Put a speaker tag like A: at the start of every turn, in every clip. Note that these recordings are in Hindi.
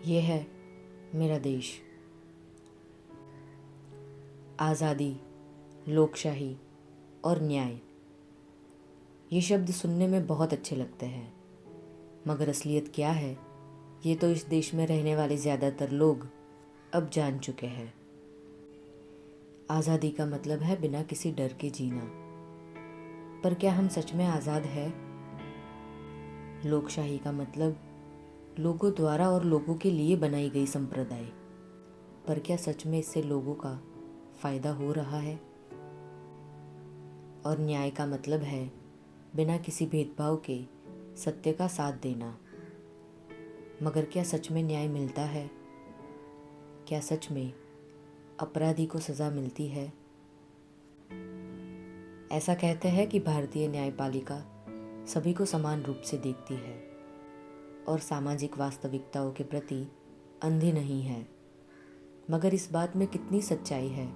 A: ये है मेरा देश। आज़ादी, लोकशाही और न्याय, ये शब्द सुनने में बहुत अच्छे लगते हैं, मगर असलियत क्या है ये तो इस देश में रहने वाले ज़्यादातर लोग अब जान चुके हैं। आज़ादी का मतलब है बिना किसी डर के जीना, पर क्या हम सच में आज़ाद हैं? लोकशाही का मतलब लोगों द्वारा और लोगों के लिए बनाई गई संप्रदाय, पर क्या सच में इससे लोगों का फ़ायदा हो रहा है? और न्याय का मतलब है बिना किसी भेदभाव के सत्य का साथ देना, मगर क्या सच में न्याय मिलता है? क्या सच में अपराधी को सज़ा मिलती है? ऐसा कहते हैं कि भारतीय न्यायपालिका सभी को समान रूप से देखती है और सामाजिक वास्तविकताओं के प्रति अंधी नहीं है, मगर इस बात में कितनी सच्चाई है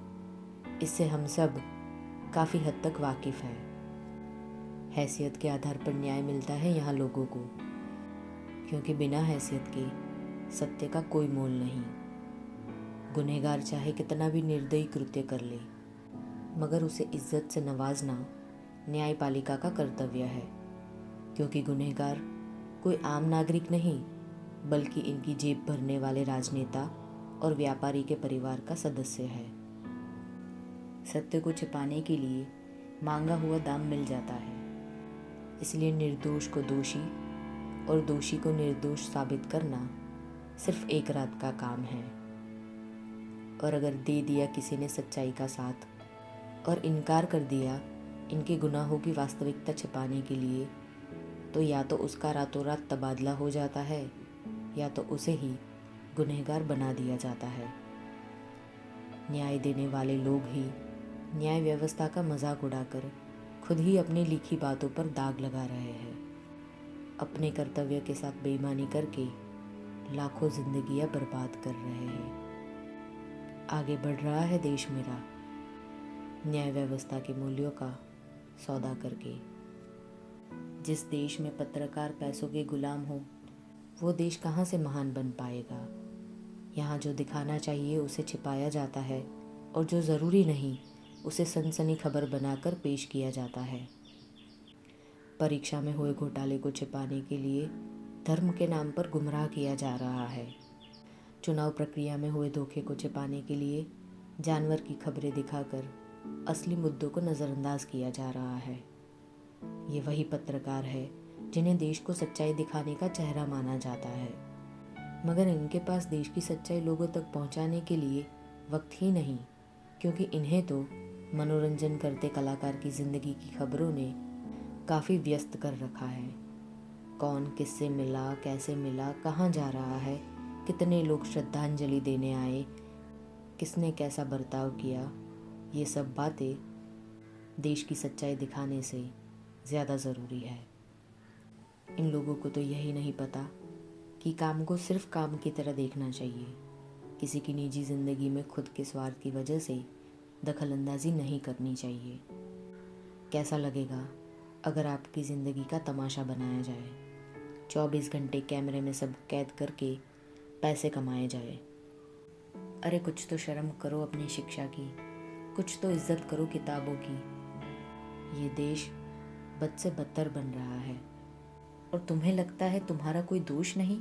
A: इससे हम सब काफ़ी हद तक वाकिफ़ हैं। हैसियत के आधार पर न्याय मिलता है यहाँ लोगों को, क्योंकि बिना हैसियत के सत्य का कोई मोल नहीं। गुनहगार चाहे कितना भी निर्दयी कृत्य कर ले, मगर उसे इज्जत से नवाजना न्यायपालिका का कर्तव्य है, क्योंकि गुनहगार कोई आम नागरिक नहीं, बल्कि इनकी जेब भरने वाले राजनेता और व्यापारी के परिवार का सदस्य है। सत्य को छिपाने के लिए मांगा हुआ दाम मिल जाता है, इसलिए निर्दोष को दोषी और दोषी को निर्दोष साबित करना सिर्फ एक रात का काम है। और अगर दे दिया किसी ने सच्चाई का साथ और इनकार कर दिया इनके गुनाहों की वास्तविकता छिपाने के लिए, तो या तो उसका रातों रात तबादला हो जाता है या तो उसे ही गुनहगार बना दिया जाता है। न्याय देने वाले लोग ही न्याय व्यवस्था का मजाक उड़ाकर खुद ही अपनी लिखी बातों पर दाग लगा रहे हैं। अपने कर्तव्य के साथ बेईमानी करके लाखों जिंदगियां बर्बाद कर रहे हैं। आगे बढ़ रहा है देश मेरा न्याय व्यवस्था के मूल्यों का सौदा करके। जिस देश में पत्रकार पैसों के गुलाम हो, वो देश कहाँ से महान बन पाएगा। यहाँ जो दिखाना चाहिए उसे छिपाया जाता है और जो ज़रूरी नहीं उसे सनसनी खबर बनाकर पेश किया जाता है। परीक्षा में हुए घोटाले को छिपाने के लिए धर्म के नाम पर गुमराह किया जा रहा है। चुनाव प्रक्रिया में हुए धोखे को छिपाने के लिए जानवर की खबरें दिखाकर असली मुद्दों को नज़रअंदाज किया जा रहा है। ये वही पत्रकार है जिन्हें देश को सच्चाई दिखाने का चेहरा माना जाता है, मगर इनके पास देश की सच्चाई लोगों तक पहुंचाने के लिए वक्त ही नहीं, क्योंकि इन्हें तो मनोरंजन करते कलाकार की ज़िंदगी की खबरों ने काफ़ी व्यस्त कर रखा है। कौन किससे मिला, कैसे मिला, कहाँ जा रहा है, कितने लोग श्रद्धांजलि देने आए, किसने कैसा बर्ताव किया, ये सब बातें देश की सच्चाई दिखाने से ज़्यादा ज़रूरी है। इन लोगों को तो यही नहीं पता कि काम को सिर्फ काम की तरह देखना चाहिए। किसी की निजी ज़िंदगी में खुद के स्वार्थ की वजह से दखलंदाजी नहीं करनी चाहिए। कैसा लगेगा अगर आपकी ज़िंदगी का तमाशा बनाया जाए, 24 घंटे कैमरे में सब कैद करके पैसे कमाए जाए। अरे कुछ तो शर्म करो अपनी शिक्षा की, कुछ तो इज्जत करो किताबों की। ये देश बद से बदतर बन रहा है और तुम्हें लगता है तुम्हारा कोई दोष नहीं।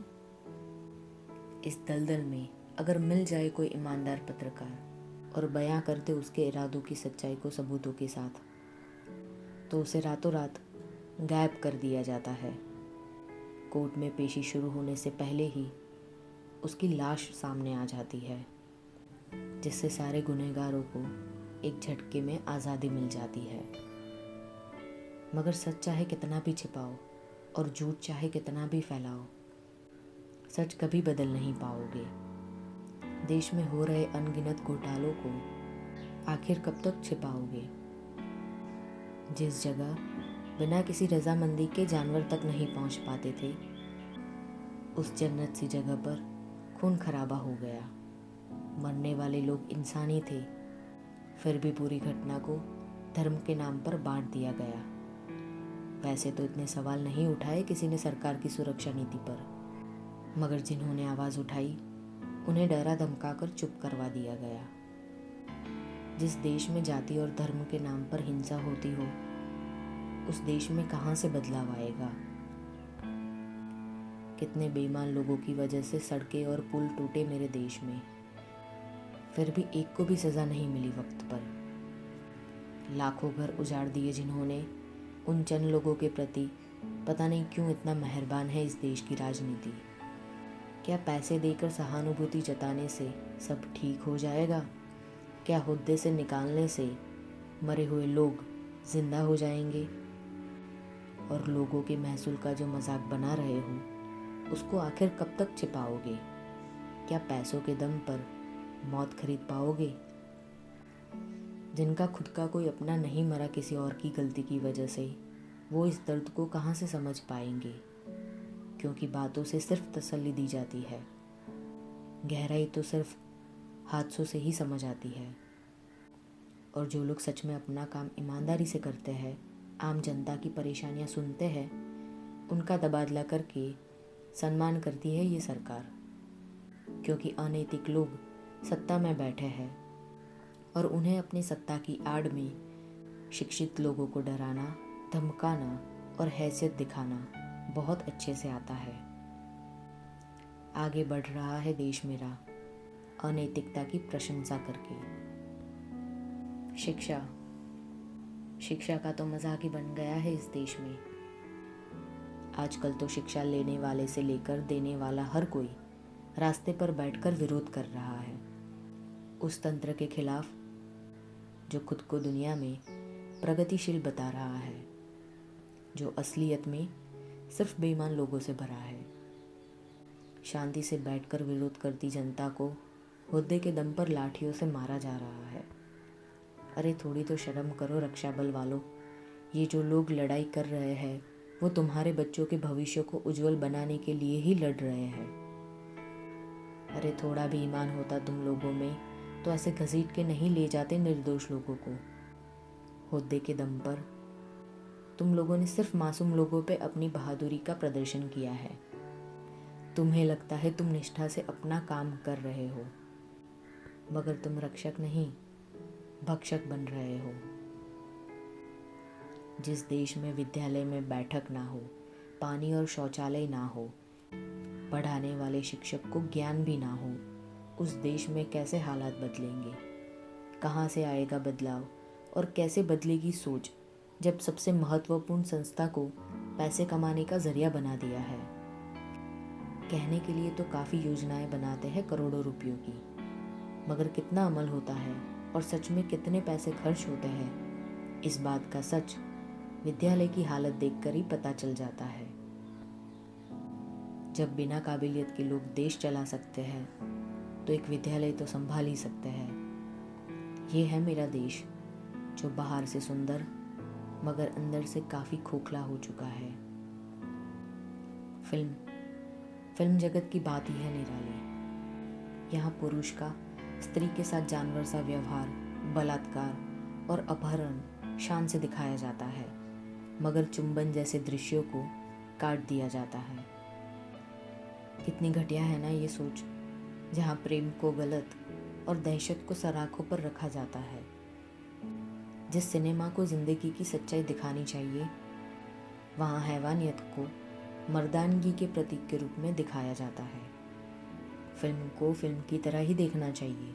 A: इस दलदल में अगर मिल जाए कोई ईमानदार पत्रकार और बयां कर दे उसके इरादों की सच्चाई को सबूतों के साथ, तो उसे रातों रात गायब कर दिया जाता है। कोर्ट में पेशी शुरू होने से पहले ही उसकी लाश सामने आ जाती है, जिससे सारे गुनहगारों को एक झटके में आज़ादी मिल जाती है। मगर सच चाहे कितना भी छिपाओ और झूठ चाहे कितना भी फैलाओ, सच कभी बदल नहीं पाओगे। देश में हो रहे अनगिनत घोटालों को आखिर कब तक छिपाओगे? जिस जगह बिना किसी रजामंदी के जानवर तक नहीं पहुंच पाते थे, उस जन्नत सी जगह पर खून खराबा हो गया। मरने वाले लोग इंसान ही थे, फिर भी पूरी घटना को धर्म के नाम पर बांट दिया गया। वैसे तो इतने सवाल नहीं उठाए किसी ने सरकार की सुरक्षा नीति पर, मगर जिन्होंने आवाज़ उठाई उन्हें डरा धमकाकर चुप करवा दिया गया। जिस देश में जाति और धर्म के नाम पर हिंसा होती हो, उस देश में कहाँ से बदलाव आएगा? कितने बेईमान लोगों की वजह से सड़कें और पुल टूटे मेरे देश में, फिर भी एक को भी सज़ा नहीं मिली वक्त पर। लाखों घर उजाड़ दिए जिन्होंने, उन चंद लोगों के प्रति पता नहीं क्यों इतना मेहरबान है इस देश की राजनीति। क्या पैसे देकर सहानुभूति जताने से सब ठीक हो जाएगा? क्या हुद्दे से निकालने से मरे हुए लोग जिंदा हो जाएंगे? और लोगों के महसूल का जो मजाक बना रहे हो, उसको आखिर कब तक छिपाओगे? क्या पैसों के दम पर मौत खरीद पाओगे? जिनका खुद का कोई अपना नहीं मरा किसी और की गलती की वजह से, वो इस दर्द को कहाँ से समझ पाएंगे? क्योंकि बातों से सिर्फ तसल्ली दी जाती है, गहराई तो सिर्फ हादसों से ही समझ आती है। और जो लोग सच में अपना काम ईमानदारी से करते हैं, आम जनता की परेशानियां सुनते हैं, उनका तबादला करके सम्मान करती है ये सरकार। क्योंकि अनैतिक लोग सत्ता में बैठे हैं और उन्हें अपनी सत्ता की आड़ में शिक्षित लोगों को डराना, धमकाना और हैसियत दिखाना बहुत अच्छे से आता है। आगे बढ़ रहा है देश मेरा अनैतिकता की प्रशंसा करके। शिक्षा का तो मजाक ही बन गया है इस देश में। आजकल तो शिक्षा लेने वाले से लेकर देने वाला हर कोई रास्ते पर बैठकर विरोध कर रहा है उस तंत्र के खिलाफ जो खुद को दुनिया में प्रगतिशील बता रहा है, जो असलियत में सिर्फ बेईमान लोगों से भरा है। शांति से बैठकर विरोध करती जनता को हुद्दे के दम पर लाठियों से मारा जा रहा है। अरे थोड़ी तो शर्म करो रक्षा बल वालों। ये जो लोग लड़ाई कर रहे हैं, वो तुम्हारे बच्चों के भविष्य को उज्जवल बनाने के लिए ही लड़ रहे हैं। अरे थोड़ा भी ईमान होता तुम लोगों में, तो ऐसे घसीट के नहीं ले जाते निर्दोष लोगों को। हुद्दे के दम पर तुम लोगों ने सिर्फ मासूम लोगों पे अपनी बहादुरी का प्रदर्शन किया है। तुम्हें लगता है तुम निष्ठा से अपना काम कर रहे हो, मगर तुम रक्षक नहीं, भक्षक बन रहे हो। जिस देश में विद्यालय में बैठक ना हो, पानी और शौचालय ना हो, पढ़ाने वाले शिक्षक को ज्ञान भी ना हो, उस देश में कैसे हालात बदलेंगे? कहाँ से आएगा बदलाव और कैसे बदलेगी सोच, जब सबसे महत्वपूर्ण संस्था को पैसे कमाने का जरिया बना दिया है। कहने के लिए तो काफ़ी योजनाएं बनाते हैं करोड़ों रुपयों की, मगर कितना अमल होता है और सच में कितने पैसे खर्च होते हैं, इस बात का सच विद्यालय की हालत देखकर ही पता चल जाता है। जब बिना काबिलियत के लोग देश चला सकते हैं, तो एक विद्यालय तो संभाल ही सकते हैं। ये है मेरा देश, जो बाहर से सुंदर मगर अंदर से काफ़ी खोखला हो चुका है। फिल्म जगत की बात ही है निराली। यहाँ पुरुष का स्त्री के साथ जानवर सा व्यवहार, बलात्कार और अपहरण शान से दिखाया जाता है, मगर चुंबन जैसे दृश्यों को काट दिया जाता है। कितनी घटिया है ना ये सोच, जहाँ प्रेम को गलत और दहशत को सराखों पर रखा जाता है। जिस सिनेमा को जिंदगी की सच्चाई दिखानी चाहिए, वहाँ हैवानियत को मर्दानगी के प्रतीक के रूप में दिखाया जाता है। फिल्म को फिल्म की तरह ही देखना चाहिए।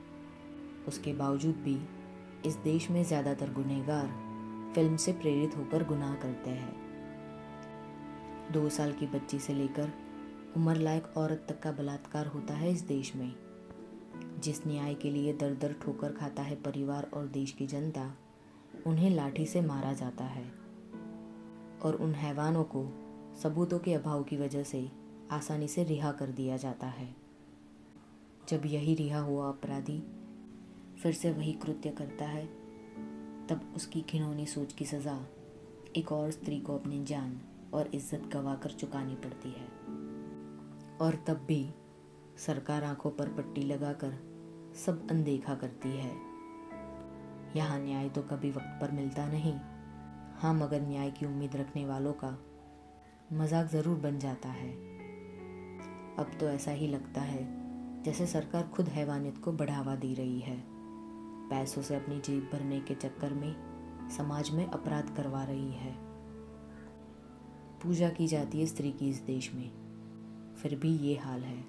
A: उसके बावजूद भी इस देश में ज़्यादातर गुनहगार फिल्म से प्रेरित होकर गुनाह करते हैं। 2 साल की बच्ची से लेकर उम्र लायक औरत तक का बलात्कार होता है इस देश में। जिस न्याय के लिए दर दर ठोकर खाता है परिवार और देश की जनता, उन्हें लाठी से मारा जाता है और उन हैवानों को सबूतों के अभाव की वजह से आसानी से रिहा कर दिया जाता है। जब यही रिहा हुआ अपराधी फिर से वही कृत्य करता है, तब उसकी घिनौनी सोच की सज़ा एक और स्त्री को अपनी जान और इज्जत गंवाकर चुकानी पड़ती है। और तब भी सरकार आंखों पर पट्टी लगाकर सब अनदेखा करती है। यहाँ न्याय तो कभी वक्त पर मिलता नहीं। हाँ, मगर न्याय की उम्मीद रखने वालों का मजाक ज़रूर बन जाता है। अब तो ऐसा ही लगता है जैसे सरकार खुद हैवानियत को बढ़ावा दे रही है। पैसों से अपनी जेब भरने के चक्कर में समाज में अपराध करवा रही है। पूजा की जाती है स्त्री की इस देश में, फिर भी ये हाल है।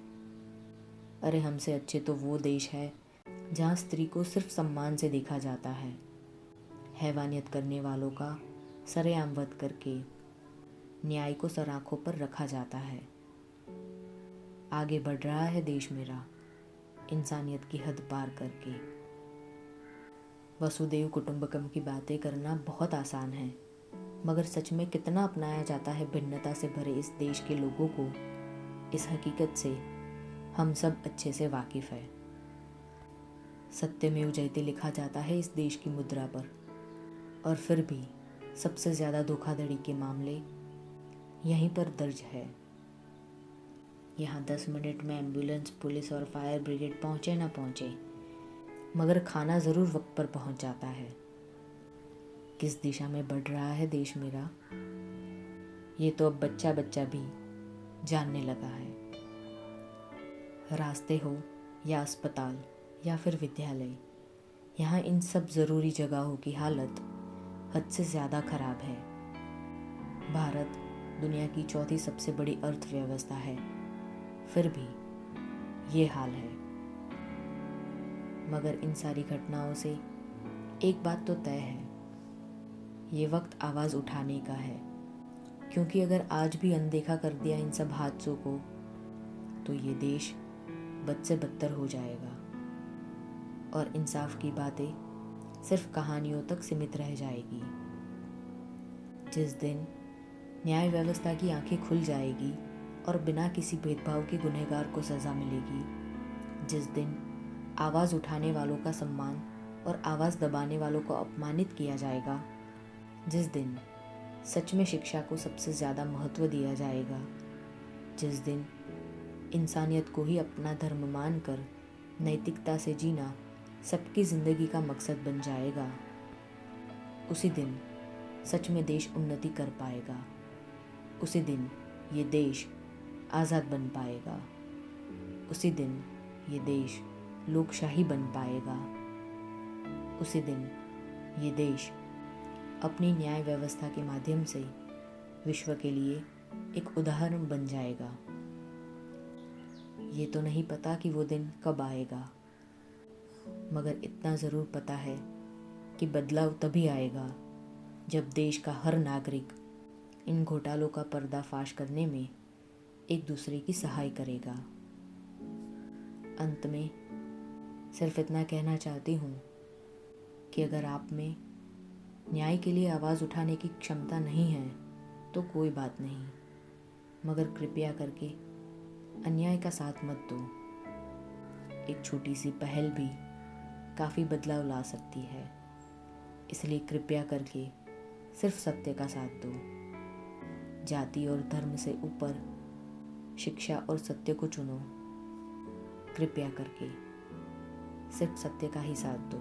A: अरे हमसे अच्छे तो वो देश है जहाँ स्त्री को सिर्फ सम्मान से देखा जाता है। हैवानियत करने वालों का सरेआम वध करके न्याय को सराखों पर रखा जाता है। आगे बढ़ रहा है देश मेरा इंसानियत की हद पार करके। वसुदेव कुटुंबकम की बातें करना बहुत आसान है, मगर सच में कितना अपनाया जाता है भिन्नता से भरे इस देश के लोगों को, इस हकीकत से हम सब अच्छे से वाकिफ है। सत्यमेव जयते लिखा जाता है इस देश की मुद्रा पर, और फिर भी सबसे ज़्यादा धोखाधड़ी के मामले यहीं पर दर्ज है। यहाँ 10 मिनट में एम्बुलेंस, पुलिस और फायर ब्रिगेड पहुँचे ना पहुँचे, मगर खाना ज़रूर वक्त पर पहुँच जाता है। किस दिशा में बढ़ रहा है देश मेरा, ये तो अब बच्चा बच्चा भी जानने लगा है। रास्ते हो या अस्पताल या फिर विद्यालय, यहाँ इन सब ज़रूरी जगहों की हालत हद से ज़्यादा खराब है। भारत दुनिया की चौथी सबसे बड़ी अर्थव्यवस्था है, फिर भी ये हाल है। मगर इन सारी घटनाओं से एक बात तो तय है, ये वक्त आवाज़ उठाने का है, क्योंकि अगर आज भी अनदेखा कर दिया इन सब हादसों को, तो ये देश बद से बदतर हो जाएगा और इंसाफ की बातें सिर्फ कहानियों तक सीमित रह जाएगी। जिस दिन न्याय व्यवस्था की आंखें खुल जाएगी और बिना किसी भेदभाव के गुनहगार को सज़ा मिलेगी, जिस दिन आवाज़ उठाने वालों का सम्मान और आवाज़ दबाने वालों को अपमानित किया जाएगा, जिस दिन सच में शिक्षा को सबसे ज़्यादा महत्व दिया जाएगा, जिस दिन इंसानियत को ही अपना धर्म मानकर नैतिकता से जीना सबकी ज़िंदगी का मकसद बन जाएगा, उसी दिन सच में देश उन्नति कर पाएगा। उसी दिन ये देश आज़ाद बन पाएगा। उसी दिन ये देश लोकशाही बन पाएगा। उसी दिन ये देश अपनी न्याय व्यवस्था के माध्यम से विश्व के लिए एक उदाहरण बन जाएगा। ये तो नहीं पता कि वो दिन कब आएगा, मगर इतना ज़रूर पता है कि बदलाव तभी आएगा जब देश का हर नागरिक इन घोटालों का पर्दाफाश करने में एक दूसरे की सहाय करेगा। अंत में सिर्फ इतना कहना चाहती हूँ कि अगर आप में न्याय के लिए आवाज़ उठाने की क्षमता नहीं है तो कोई बात नहीं, मगर कृपया करके अन्याय का साथ मत दो। एक छोटी सी पहल भी काफ़ी बदलाव ला सकती है, इसलिए कृपया करके सिर्फ सत्य का साथ दो। जाति और धर्म से ऊपर शिक्षा और सत्य को चुनो। कृपया करके सिर्फ सत्य का ही साथ दो।